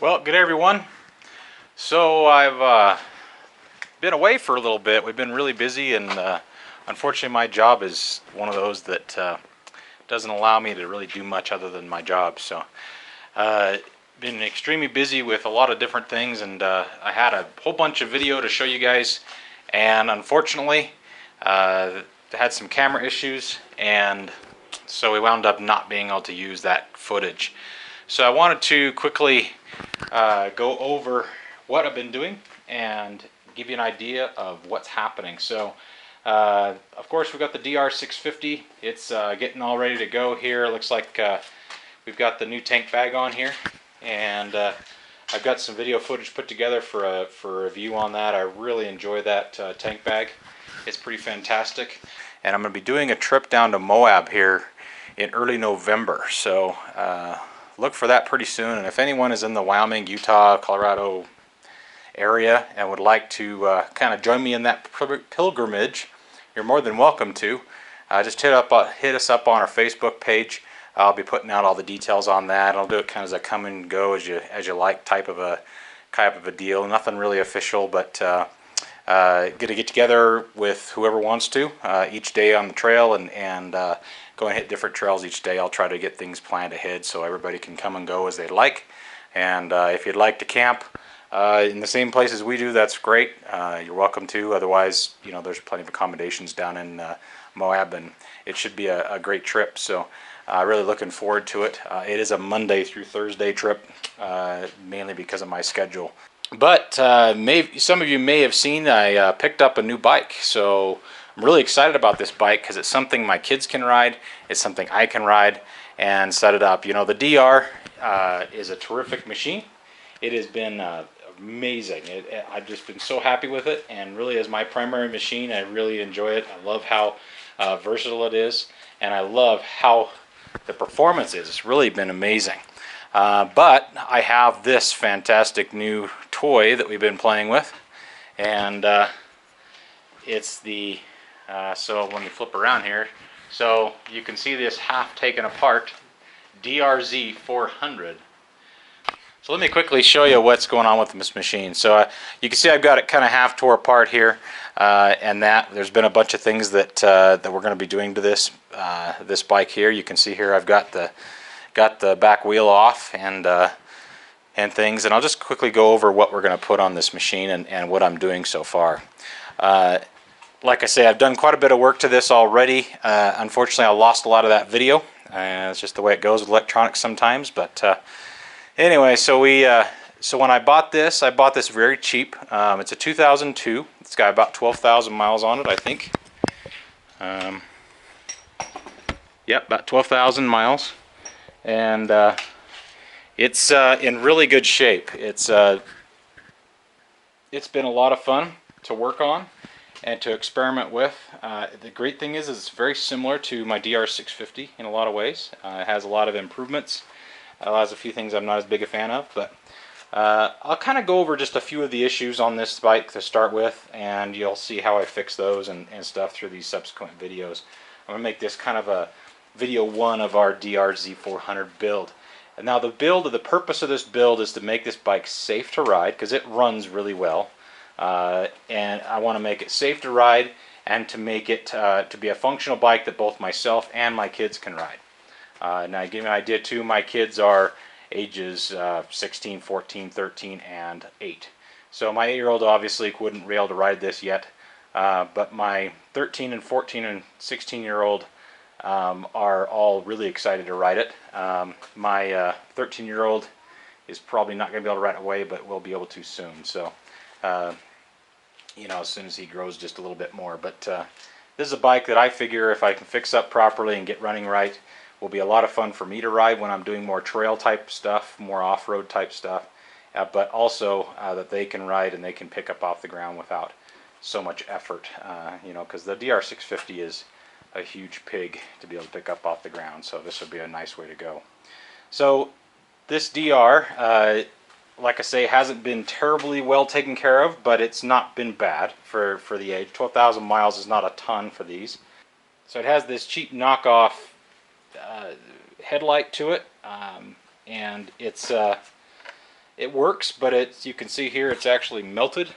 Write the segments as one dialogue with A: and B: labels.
A: Well, good day, everyone. So I've been away for a little bit. We've been really busy, and unfortunately, my job is one of those that doesn't allow me to really do much other than my job. So, been extremely busy with a lot of different things, and I had a whole bunch of video to show you guys, and unfortunately, had some camera issues, and so we wound up not being able to use that footage. So I wanted to quickly go over what I've been doing and give you an idea of what's happening. So of course we've got the DR-650. It's getting all ready to go here. Looks like we've got the new tank bag on here, and I've got some video footage put together for a review on that. I really enjoy that tank bag. It's pretty fantastic, and I'm going to be doing a trip down to Moab here in early November. So look for that pretty soon. And if anyone is in the Wyoming, Utah, Colorado area and would like to kind of join me in that pilgrimage, you're more than welcome to. Just hit us up on our Facebook page. I'll be putting out all the details on that. I'll do it kind of as I come and go as you like type of a deal. Nothing really official, but get together with whoever wants to each day on the trail, and go and hit different trails each day. I'll try to get things planned ahead so everybody can come and go as they'd like. And if you'd like to camp in the same places we do, that's great. You're welcome to. Otherwise, there's plenty of accommodations down in Moab, and it should be a great trip. So really looking forward to it. It is a Monday through Thursday trip, mainly because of my schedule. But some of you may have seen I picked up a new bike. So I'm really excited about this bike because it's something my kids can ride. It's something I can ride and set it up. The DR is a terrific machine. It has been amazing. I've just been so happy with it, and really as my primary machine, I really enjoy it. I love how versatile it is, and I love how the performance is. It's really been amazing. But I have this fantastic new toy that we've been playing with, and it's the so when we flip around here, so you can see this half taken apart DRZ 400. So let me quickly show you what's going on with this machine. So you can see I've got it kind of half tore apart here, and that there's been a bunch of things that we're going to be doing to this bike here. You can see here I've got the back wheel off and things, and I'll just quickly go over what we're going to put on this machine and what I'm doing so far. Like I say, I've done quite a bit of work to this already. Unfortunately, I lost a lot of that video. It's just the way it goes with electronics sometimes. But anyway, so when I bought this very cheap. It's a 2002. It's got about 12,000 miles on it, I think. Yep, about 12,000 miles, and it's in really good shape. It's been a lot of fun to work on and to experiment with. The great thing is it's very similar to my DR-650 in a lot of ways. It has a lot of improvements. It has a few things I'm not as big a fan of, but I'll kind of go over just a few of the issues on this bike to start with, and you'll see how I fix those and stuff through these subsequent videos. I'm going to make this kind of a video 1 of our DRZ 400 build. And now the purpose of this build is to make this bike safe to ride, because it runs really well. And I want to make it safe to ride and to make it to be a functional bike that both myself and my kids can ride. Now, to give you an idea too, my kids are ages 16, 14, 13, and 8. So my 8-year-old obviously wouldn't be able to ride this yet, but my 13 and 14 and 16-year-old are all really excited to ride it. My 13-year-old is probably not going to be able to ride it away, but will be able to soon. So as soon as he grows just a little bit more. But this is a bike that I figure if I can fix up properly and get running right, will be a lot of fun for me to ride when I'm doing more trail type stuff, more off-road type stuff, but also that they can ride and they can pick up off the ground without so much effort, because the DR-650 is a huge pig to be able to pick up off the ground, so this would be a nice way to go. So this DR, like I say, hasn't been terribly well taken care of, but it's not been bad for the age. 12,000 miles is not a ton for these. So it has this cheap knockoff headlight to it, and it's it works, but you can see here it's actually melted.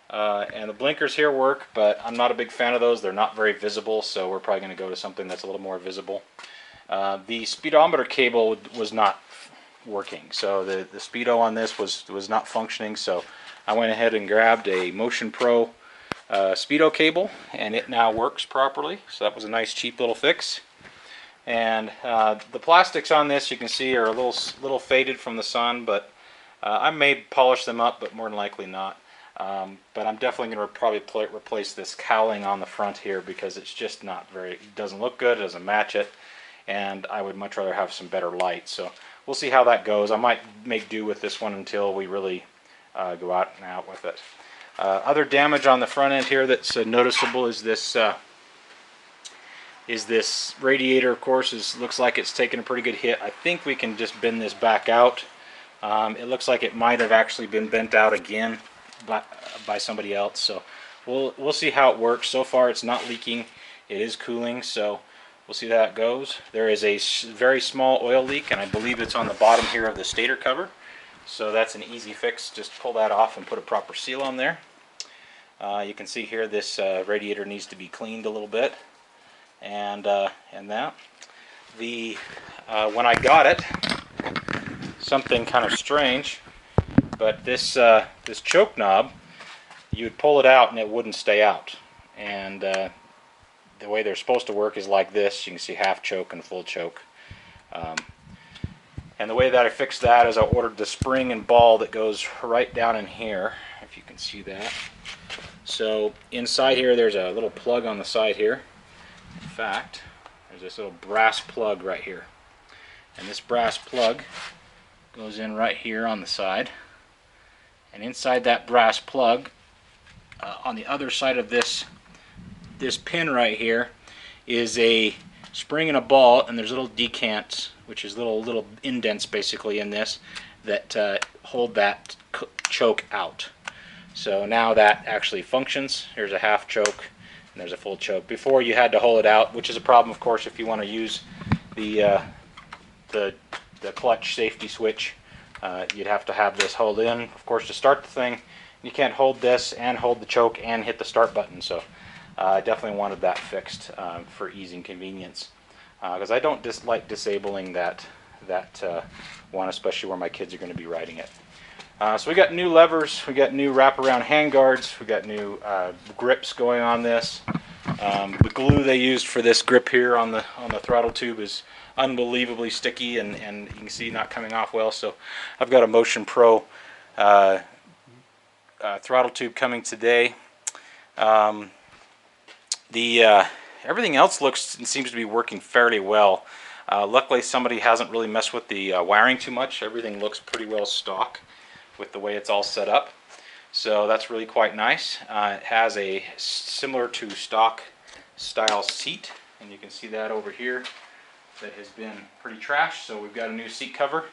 A: And the blinkers here work, but I'm not a big fan of those. They're not very visible, so we're probably going to go to something that's a little more visible. The speedometer cable was not working, so the speedo on this was not functioning, so I went ahead and grabbed a Motion Pro speedo cable, and it now works properly. So that was a nice cheap little fix. And the plastics on this, you can see, are a little faded from the sun, but I may polish them up, but more than likely not. But I'm definitely going to probably replace this cowling on the front here, because it's just not very, it doesn't look good, it doesn't match it, and I would much rather have some better light. So we'll see how that goes. I might make do with this one until we really go out and out with it. Other damage on the front end here that's noticeable is this radiator. Of course, looks like it's taken a pretty good hit. I think we can just bend this back out. It looks like it might have actually been bent out again by somebody else, so we'll see how it works. So far it's not leaking, it is cooling, so we'll see how that goes. There is a very small oil leak, and I believe it's on the bottom here of the stator cover, so that's an easy fix. Just pull that off and put a proper seal on there. You can see here this radiator needs to be cleaned a little bit, and that when I got it, something kind of strange, but this choke knob, you would pull it out and it wouldn't stay out. And the way they're supposed to work is like this. You can see half choke and full choke. And the way that I fixed that is I ordered the spring and ball that goes right down in here, if you can see that. So inside here there's a little plug on the side here. In fact, there's this little brass plug right here. And this brass plug goes in right here on the side. And inside that brass plug, on the other side of this pin right here, is a spring and a ball, and there's little decants, which is little indents basically in this, that hold that choke out. So now that actually functions. Here's a half choke and there's a full choke. Before you had to hold it out, which is a problem, of course, if you want to use the clutch safety switch. You'd have to have this hold in, of course, to start the thing. You can't hold this and hold the choke and hit the start button, so I definitely wanted that fixed for ease and convenience, because I don't like disabling that one, especially where my kids are going to be riding it. So we got new levers, we got new wraparound hand guards, we got new grips going on this. The glue they used for this grip here on the throttle tube is unbelievably sticky, and you can see not coming off well. So I've got a Motion Pro throttle tube coming today. Everything else looks and seems to be working fairly well. Luckily somebody hasn't really messed with the wiring too much. Everything looks pretty well stock with the way it's all set up. So that's really quite nice. It has a similar to stock style seat, and you can see that over here that has been pretty trashed. So we've got a new seat cover,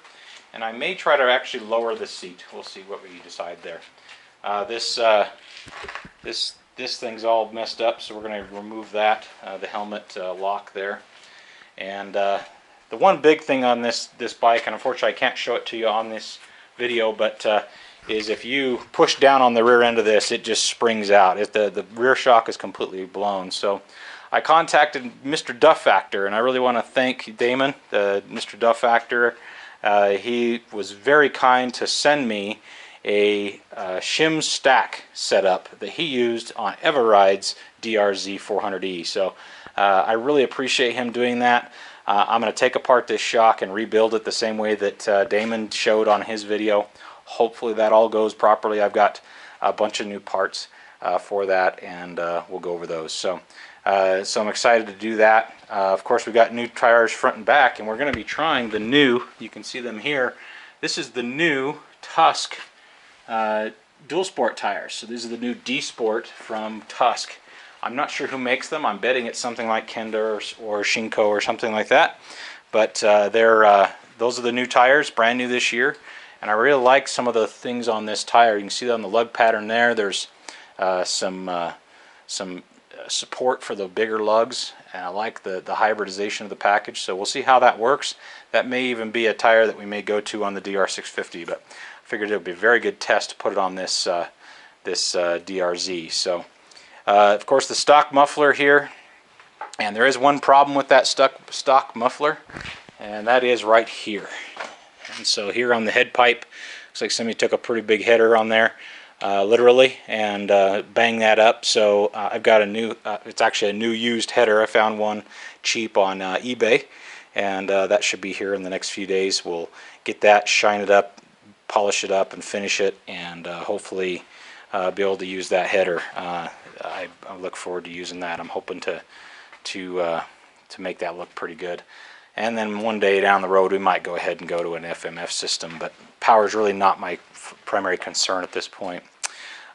A: and I may try to actually lower the seat. We'll see what we decide there. This thing's all messed up, so we're going to remove that, the helmet lock there. And the one big thing on this bike, and unfortunately I can't show it to you on this video, but is if you push down on the rear end of this, it just springs out. The rear shock is completely blown. So I contacted Mr. Duff Factor, and I really want to thank Damon, Mr. Duff Factor. He was very kind to send me a shim stack setup that he used on Everride's DRZ 400E. So I really appreciate him doing that. I'm going to take apart this shock and rebuild it the same way that Damon showed on his video. Hopefully that all goes properly. I've got a bunch of new parts for that, and we'll go over those. So I'm excited to do that. Of course, we've got new tires front and back, and we're going to be trying the new, you can see them here, this is the new Tusk dual sport tires. So these are the new D Sport from Tusk. I'm not sure who makes them. I'm betting it's something like Kenda or Shinko or something like that. But those are the new tires, brand new this year. And I really like some of the things on this tire. You can see that on the lug pattern there. There's some support for the bigger lugs, and I like the hybridization of the package, so we'll see how that works. That may even be a tire that we may go to on the DR650, but I figured it would be a very good test to put it on this DRZ. So of course the stock muffler here, and there is one problem with that stock muffler, and that is right here. And so here on the head pipe, looks like somebody took a pretty big header on there, literally, and banged that up. So I've got a new, it's actually a new used header. I found one cheap on eBay, and that should be here in the next few days. We'll get that, shine it up, polish it up, and finish it, and hopefully be able to use that header. I look forward to using that. I'm hoping to make that look pretty good. And then one day down the road we might go ahead and go to an FMF system, but power is really not my primary concern at this point.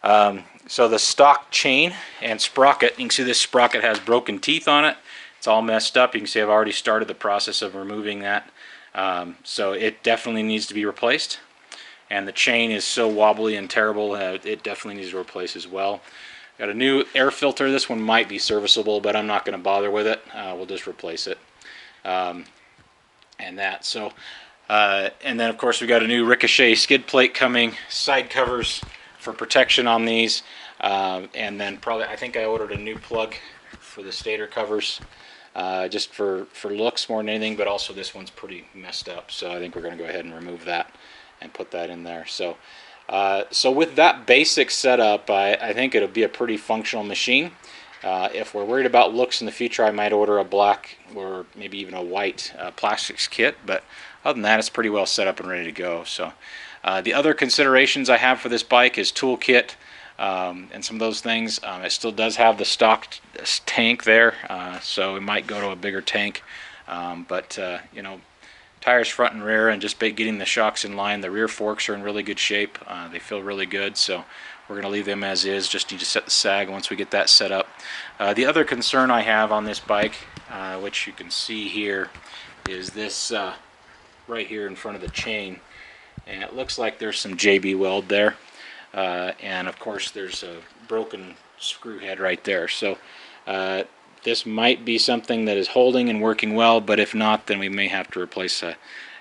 A: So the stock chain and sprocket, you can see this sprocket has broken teeth on it. It's all messed up. You can see I've already started the process of removing that. So it definitely needs to be replaced. And the chain is so wobbly and terrible, it definitely needs to replace as well. Got a new air filter. This one might be serviceable, but I'm not going to bother with it. We'll just replace it. And that. So, and then of course we got a new ricochet skid plate coming, side covers for protection on these, and then probably I think I ordered a new plug for the stator covers, just for looks more than anything, but also this one's pretty messed up, so I think we're going to go ahead and remove that and put that in there. So so with that basic setup, I think it'll be a pretty functional machine. If we're worried about looks in the future, I might order a black or maybe even a white plastics kit, but other than that, it's pretty well set up and ready to go. So the other considerations I have for this bike is toolkit and some of those things. It still does have the stock tank there, so we might go to a bigger tank, but you know, tires front and rear, and just getting the shocks in line. The rear forks are in really good shape. They feel really good, so we're going to leave them as is. Just need to set the sag once we get that set up. The other concern I have on this bike, which you can see here, is this right here in front of the chain. And it looks like there's some JB weld there. And of course there's a broken screw head right there. So this might be something that is holding and working well, but if not, then we may have to replace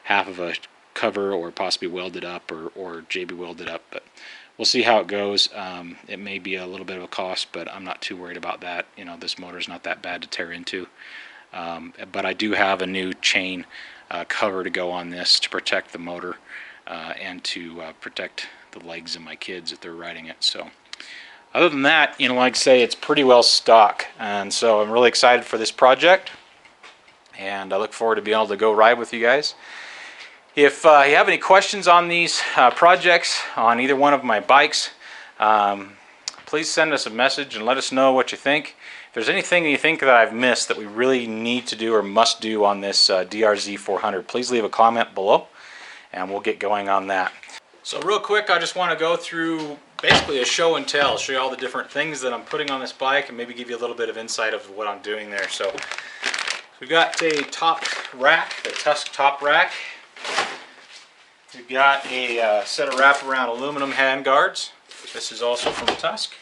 A: half of a cover, or possibly weld it up, or JB weld it up. But we'll see how it goes. It may be a little bit of a cost, but I'm not too worried about that. You know, this motor's not that bad to tear into. But I do have a new chain cover to go on this to protect the motor and to protect the legs of my kids if they're riding it. So other than that, you know, like I say, it's pretty well stock, and so I'm really excited for this project, and I look forward to being able to go ride with you guys. If you have any questions on these projects, on either one of my bikes, please send us a message and let us know what you think. If there's anything that you think that I've missed that we really need to do or must do on this DRZ 400, please leave a comment below, and we'll get going on that. So real quick, I just want to go through basically a show and tell, show you all the different things that I'm putting on this bike, and maybe give you a little bit of insight of what I'm doing there. So we've got a top rack, the Tusk top rack. We've got a set of wraparound aluminum hand guards. This is also from Tusk.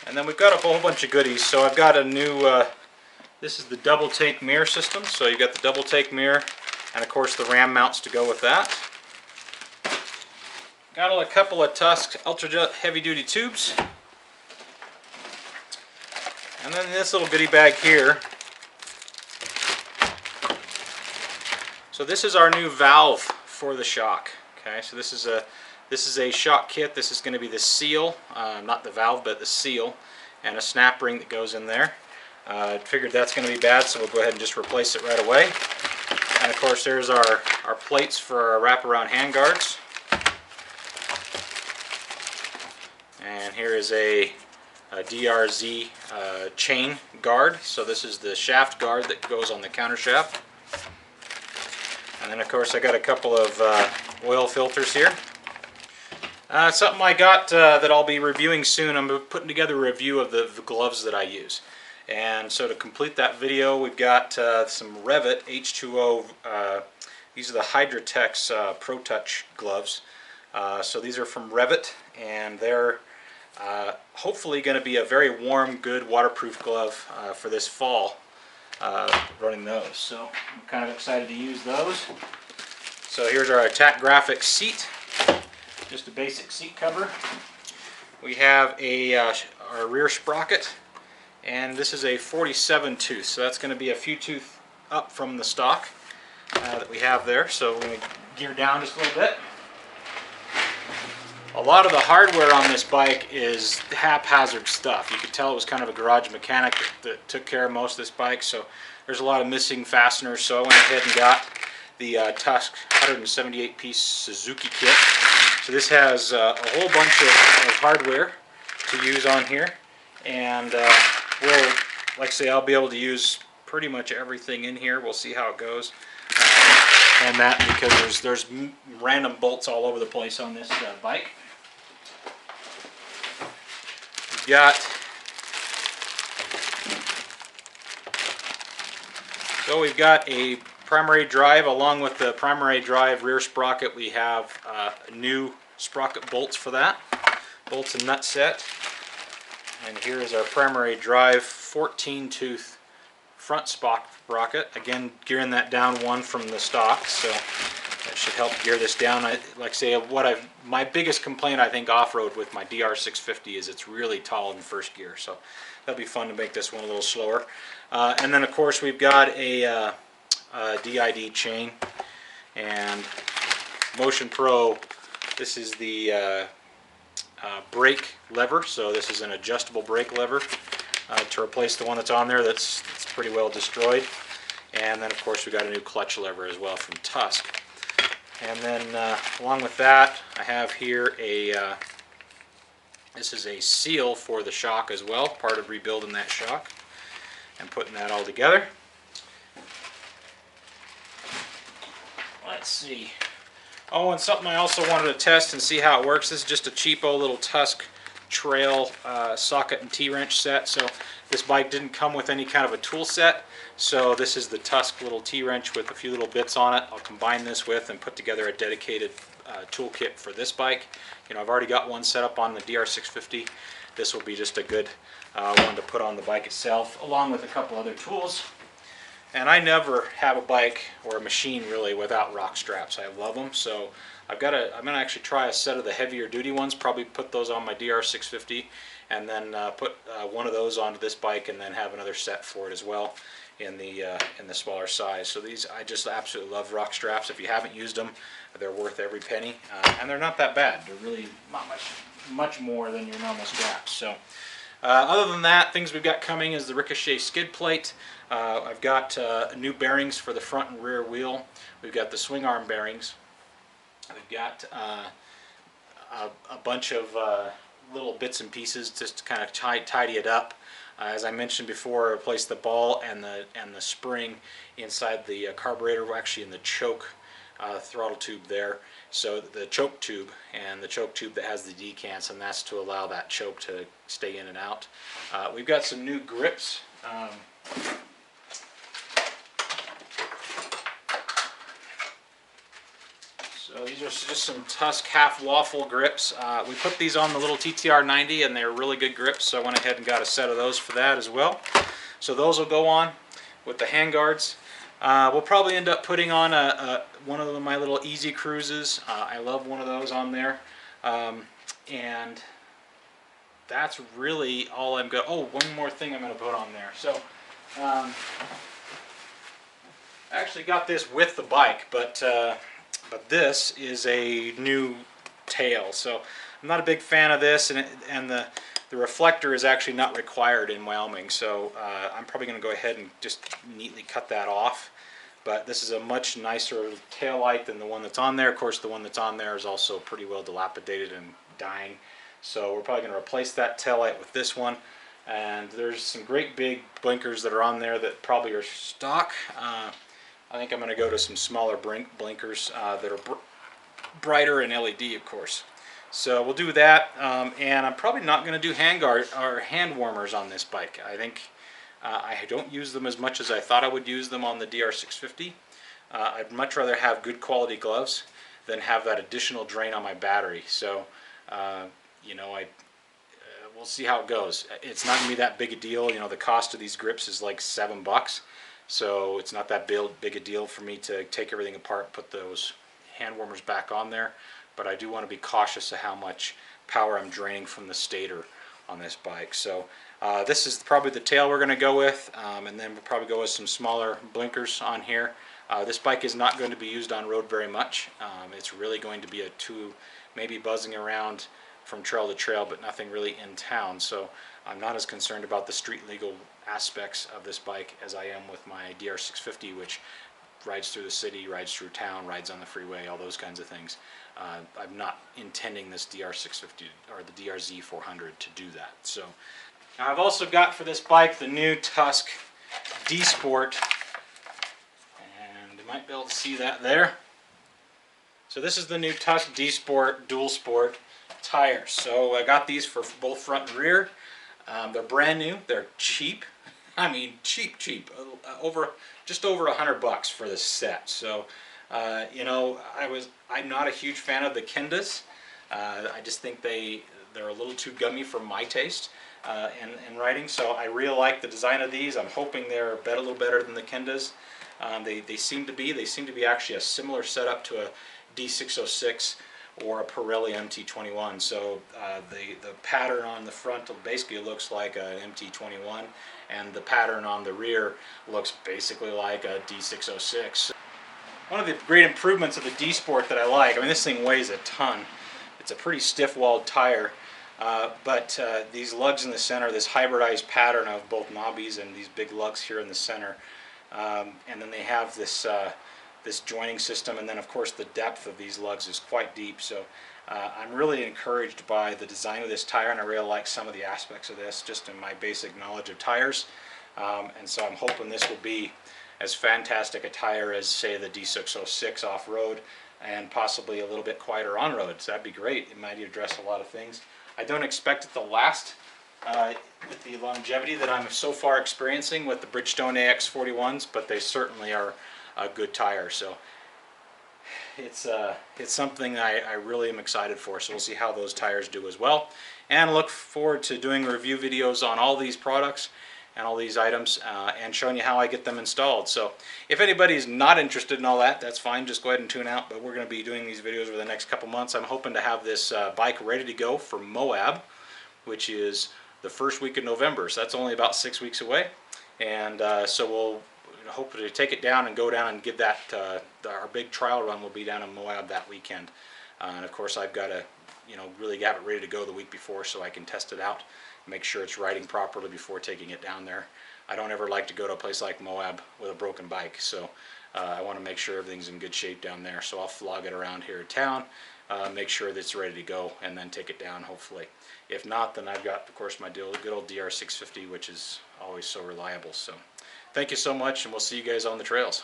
A: And then we've got a whole bunch of goodies. So I've got a new, this is the double take mirror system. So you've got the double take mirror, and of course the ram mounts to go with that. Got a couple of Tusk ultra heavy duty tubes. And then this little goodie bag here. So this is our new valve for the shock. Okay, so this is a shock kit. This is going to be the seal, not the valve, but the seal, and a snap ring that goes in there. I figured that's going to be bad, so we'll go ahead and just replace it right away. And of course, there's our plates for our wraparound hand guards. And here is a DRZ chain guard. So this is the shaft guard that goes on the counter shaft. And then of course I got a couple of oil filters here. Something I got that I'll be reviewing soon. I'm putting together a review of the gloves that I use. And so to complete that video, we've got some Revit H2O. These are the Hydratex Pro Touch gloves. So these are from Revit, and they're Hopefully going to be a very warm, good waterproof glove for this fall, running those. So I'm kind of excited to use those. So here's our Attack Graphics seat, just a basic seat cover. We have our rear sprocket, and this is a 47 tooth, so that's going to be a few tooth up from the stock that we have there. So we're going to gear down just a little bit. A lot of the hardware on this bike is haphazard stuff. You could tell it was kind of a garage mechanic that took care of most of this bike, so there's a lot of missing fasteners. So I went ahead and got the Tusk 178-piece Suzuki kit. So this has a whole bunch of hardware to use on here, and like I say, I'll be able to use pretty much everything in here. We'll see how it goes, and that because there's random bolts all over the place on this bike. We've got a primary drive. Along with the primary drive rear sprocket, we have new sprocket bolts for that, bolts and nut set. And here is our primary drive 14 tooth front sprocket, again gearing that down one from the stock, so that should help gear this down. Like I say, my biggest complaint I think off-road with my DR650 is it's really tall in first gear, so that'll be fun to make this one a little slower. And then of course we've got a DID chain and Motion Pro. This is the brake lever, so this is an adjustable brake lever to replace the one that's on there that's pretty well destroyed. And then of course we got a new clutch lever as well from Tusk. And then along with that, I have here this is a seal for the shock as well, part of rebuilding that shock and putting that all together. Let's see. Oh, and something I also wanted to test and see how it works. This is just a cheapo little Tusk trail socket and T-wrench set. So this bike didn't come with any kind of a tool set. So this is the Tusk little T-wrench with a few little bits on it. I'll combine this with and put together a dedicated toolkit for this bike. You know, I've already got one set up on the DR650. This will be just a good one to put on the bike itself, along with a couple other tools. And I never have a bike or a machine really without rock straps. I love them, so I'm going to actually try a set of the heavier duty ones, probably put those on my DR650, and then put one of those onto this bike, and then have another set for it as well in the smaller size. So these, I just absolutely love rock straps. If you haven't used them, they're worth every penny, and they're not that bad. They're really not much more than your normal straps. So other than that, things we've got coming is the Ricochet skid plate. I've got new bearings for the front and rear wheel. We've got the swing arm bearings. We've got a bunch of little bits and pieces just to kind of tidy it up. As I mentioned before, I replaced the ball and the spring inside the carburetor, actually in the choke throttle tube there. So the choke tube and the choke tube that has the decants, and that's to allow that choke to stay in and out. We've got some new grips. So these are just some Tusk half waffle grips. We put these on the little TTR 90 and they're really good grips, so I went ahead and got a set of those for that as well. So those will go on with the handguards. We'll probably end up putting on one of my little Easy Cruises. I love one of those on there. And that's really all I'm going to... Oh, one more thing I'm going to put on there. So I actually got this with the bike, but this is a new tail. So I'm not a big fan of this, and the reflector is actually not required in Wyoming, so I'm probably going to go ahead and just neatly cut that off. But this is a much nicer tail light than the one that's on there. Of course, the one that's on there is also pretty well dilapidated and dying, so we're probably going to replace that tail light with this one. And there's some great big blinkers that are on there that probably are stock. I think I'm going to go to some smaller blinkers that are brighter and LED, of course. So we'll do that, and I'm probably not going to do hand warmers on this bike. I think I don't use them as much as I thought I would use them on the DR650. I'd much rather have good quality gloves than have that additional drain on my battery. So, you know, we'll see how it goes. It's not going to be that big a deal. You know, the cost of these grips is like $7, so it's not that big a deal for me to take everything apart, put those hand warmers back on there. But I do want to be cautious of how much power I'm draining from the stator on this bike. So this is probably the tail we're going to go with, and then we'll probably go with some smaller blinkers on here. This bike is not going to be used on road very much. It's really going to be a maybe buzzing around from trail to trail, but nothing really in town. So I'm not as concerned about the street legal aspects of this bike as I am with my DR650, which rides through the city, rides through town, rides on the freeway, all those kinds of things. I'm not intending this DR650 or the DRZ 400 to do that. So now I've also got for this bike the new Tusk D Sport, and you might be able to see that there. So this is the new Tusk D Sport Dual Sport tires. So I got these for both front and rear. They're brand new. They're cheap. I mean, cheap. Just over $100 for this set. So, you know, I'm not a huge fan of the Kendas. I just think they're a little too gummy for my taste in riding. So I really like the design of these. I'm hoping they're a little better than the Kendas. They seem to be. They seem to be actually a similar setup to a D606 or a Pirelli MT21. So the pattern on the front basically looks like an MT21, and the pattern on the rear looks basically like a D606. One of the great improvements of the D Sport that I like, I mean, this thing weighs a ton. It's a pretty stiff-walled tire, but these lugs in the center, this hybridized pattern of both knobbies and these big lugs here in the center, and then they have this this joining system, and then of course the depth of these lugs is quite deep. So I'm really encouraged by the design of this tire, and I really like some of the aspects of this just in my basic knowledge of tires. And so I'm hoping this will be as fantastic a tire as, say, the D606 off-road, and possibly a little bit quieter on-road. So that'd be great. It might address a lot of things. I don't expect it to last with the longevity that I'm so far experiencing with the Bridgestone AX41s, but they certainly are a good tire. So it's something I really am excited for. So we'll see how those tires do as well, and look forward to doing review videos on all these products and all these items, and showing you how I get them installed. So if anybody's not interested in all that, that's fine, just go ahead and tune out. But we're going to be doing these videos over the next couple months. I'm hoping to have this bike ready to go for Moab, which is the first week of November. So that's only about 6 weeks away, and so we'll hopefully take it down and go down and give that our big trial run will be down in Moab that weekend. And of course I've got to really have it ready to go the week before so I can test it out, make sure it's riding properly before taking it down there. I don't ever like to go to a place like Moab with a broken bike, so I want to make sure everything's in good shape down there. So I'll flog it around here in town, make sure that it's ready to go, and then take it down hopefully. If not, then I've got, of course, my good old DR650, which is always so reliable. So thank you so much, and we'll see you guys on the trails.